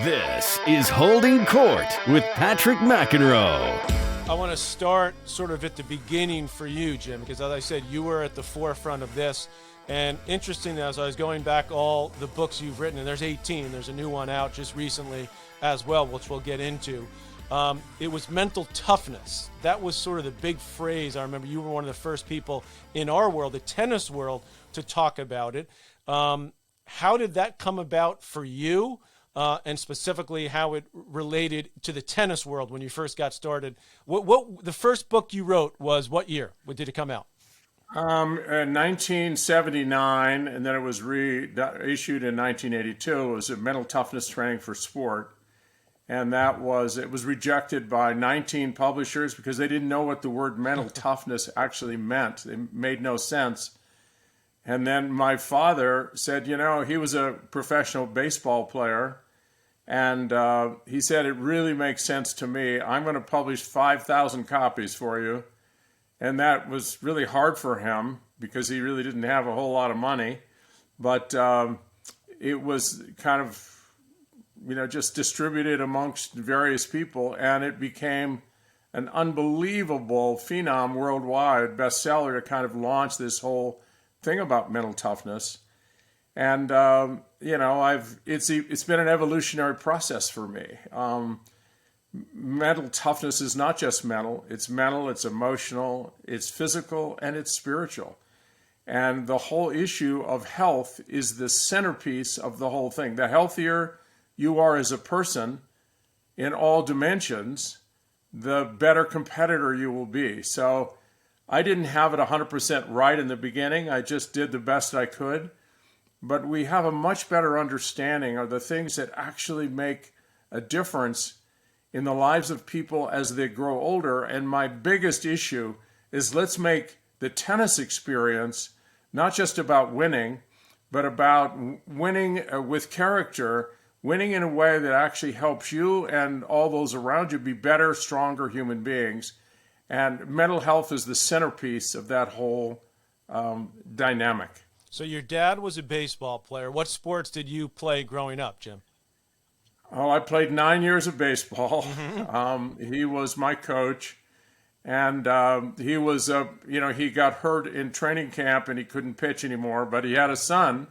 This is Holding Court with Patrick McEnroe. I want to start sort of at the beginning for you, Jim, because as I said, you were at the forefront of this. And interesting, as I was going back all the books you've written, and there's 18, there's a new one out just recently as well, which we'll get into. It was mental toughness. That was sort of the big phrase. I remember you were one of the first people in our world, the tennis world, to talk about it. How did that come about for you? And specifically how it related to the tennis world when you first got started. What the first book you wrote was what year? When did it come out? 1979, and then it was reissued in 1982. It was a mental toughness training for sport. And it was rejected by 19 publishers because they didn't know what the word mental toughness actually meant. It made no sense. And then my father said, he was a professional baseball player. And he said, it really makes sense to me. I'm going to publish 5,000 copies for you. And that was really hard for him because he really didn't have a whole lot of money. But it was kind of, just distributed amongst various people. And it became an unbelievable phenom worldwide bestseller to kind of launch this whole thing about mental toughness. And, it's been an evolutionary process for me. Mental toughness is not just mental, it's emotional, it's physical, and it's spiritual. And the whole issue of health is the centerpiece of the whole thing. The healthier you are as a person in all dimensions, the better competitor you will be. So I didn't have it 100% right in the beginning. I just did the best I could. But we have a much better understanding of the things that actually make a difference in the lives of people as they grow older. And my biggest issue is let's make the tennis experience not just about winning, but about winning with character, winning in a way that actually helps you and all those around you be better, stronger human beings. And mental health is the centerpiece of that whole dynamic. So your dad was a baseball player. What sports did you play growing up, Jim? Oh, I played 9 years of baseball. He was my coach. And he was, he got hurt in training camp and he couldn't pitch anymore. But he had a son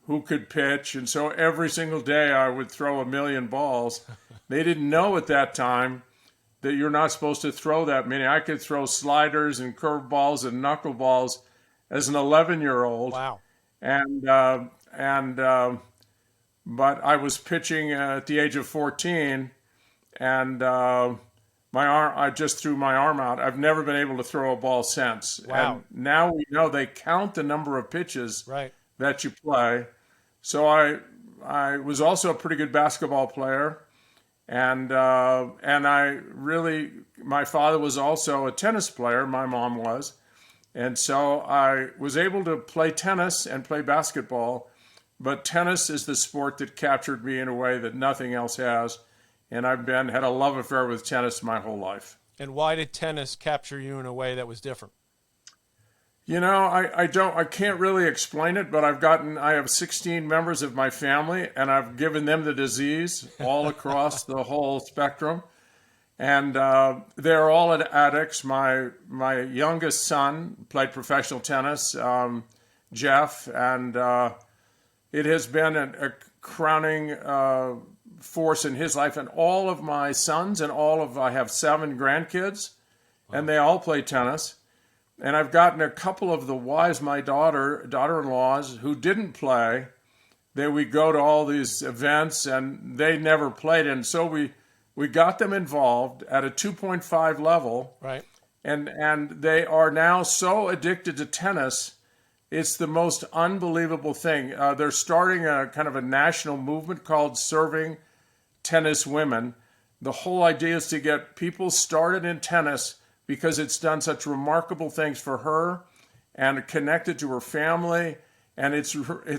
who could pitch. And so every single day I would throw 1,000,000 balls. They didn't know at that time that you're not supposed to throw that many. I could throw sliders and curveballs and knuckleballs as an 11-year-old. Wow. But I was pitching at the age of 14, and I just threw my arm out. I've never been able to throw a ball since. Wow. And now we know they count the number of pitches right. that you play. So I was also a pretty good basketball player. And my father was also a tennis player. My mom was. And so I was able to play tennis and play basketball, but tennis is the sport that captured me in a way that nothing else has. And I've had a love affair with tennis my whole life. And why did tennis capture you in a way that was different? I can't really explain it, but I have 16 members of my family, and I've given them the disease all across the whole spectrum. And they're all addicts. My youngest son played professional tennis, Jeff, and it has been a crowning force in his life. And all of my sons I have 7 grandkids, and they all play tennis. And I've gotten a couple of the wives, my daughter-in-laws, who didn't play. They would go to all these events, and they never played. And so we got them involved at a 2.5 level, right? And they are now so addicted to tennis, it's the most unbelievable thing. They're starting a kind of a national movement called Serving Tennis Women. The whole idea is to get people started in tennis because it's done such remarkable things for her and connected to her family, and it's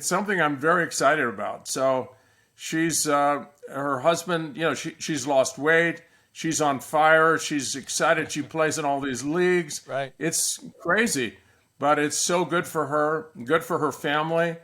something I'm very excited about. So she's her husband, she's lost weight. She's on fire. She's excited. She plays in all these leagues. Right. It's crazy, but it's so good for her family.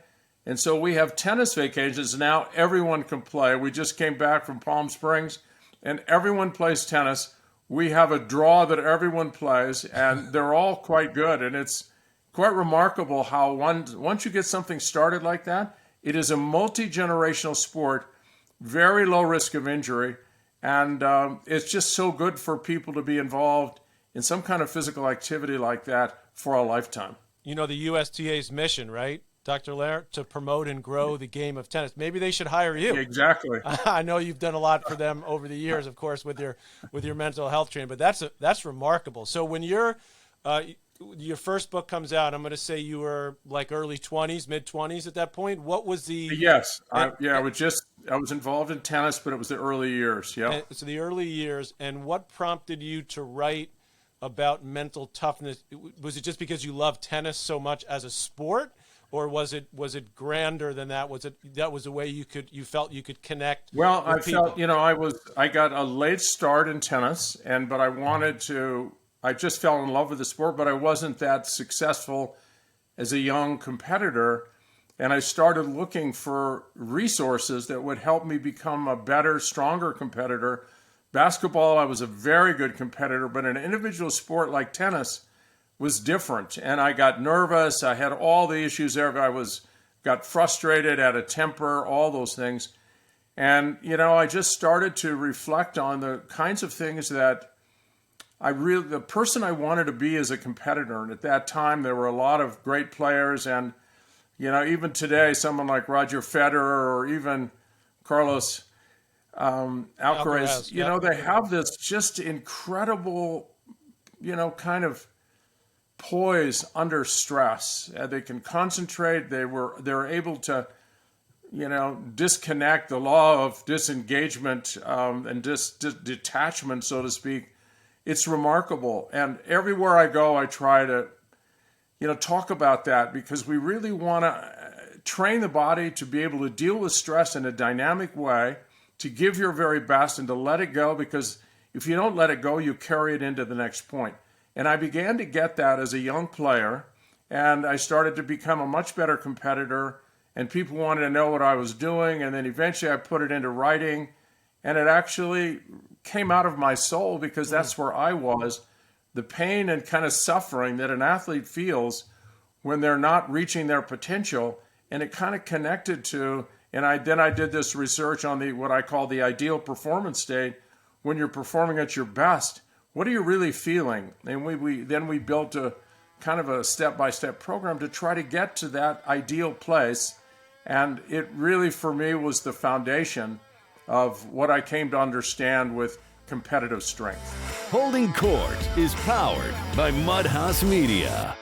And so we have tennis vacations. Now everyone can play. We just came back from Palm Springs, and everyone plays tennis. We have a draw that everyone plays, and they're all quite good. And it's quite remarkable how once you get something started like that, it is a multi-generational sport, very low risk of injury, and it's just so good for people to be involved in some kind of physical activity like that for a lifetime. You know, the USTA's mission, right, Dr. Loehr, to promote and grow the game of tennis. Maybe they should hire you. Exactly. I know you've done a lot for them over the years, of course, with your mental health training, but that's remarkable. So when your first book comes out, I'm going to say you were like early 20s, mid 20s at that point. What was the? Yes, I was involved in tennis, but it was the early years. Yeah. So the early years, and what prompted you to write about mental toughness? Was it just because you love tennis so much as a sport? Or was it grander than that? Was the way you felt you could connect? Well, with people? I got a late start in tennis, but I just fell in love with the sport, but I wasn't that successful as a young competitor. And I started looking for resources that would help me become a better, stronger competitor. Basketball, I was a very good competitor, but an individual sport like tennis was different, and I got nervous. I had all the issues there. Got frustrated, had a temper, all those things. And, I just started to reflect on the kinds of things that the person I wanted to be as a competitor. And at that time, there were a lot of great players. And, even today, someone like Roger Federer or even Carlos Alcaraz, they have this just incredible, kind of poise under stress. They can concentrate. They're able to, disconnect. The law of disengagement and detachment, so to speak. It's remarkable. And everywhere I go, I try to, talk about that, because we really want to train the body to be able to deal with stress in a dynamic way, to give your very best and to let it go, because if you don't let it go, you carry it into the next point. And I began to get that as a young player, and I started to become a much better competitor, and people wanted to know what I was doing, and then eventually I put it into writing, and it actually came out of my soul, because that's where I was. The pain and kind of suffering that an athlete feels when they're not reaching their potential, and it kind of connected to, and I did this research on what I call the ideal performance state. When you're performing at your best, what are you really feeling? And we built a kind of a step-by-step program to try to get to that ideal place. And it really, for me, was the foundation of what I came to understand with competitive strength. Holding Court is powered by Mudhouse Media.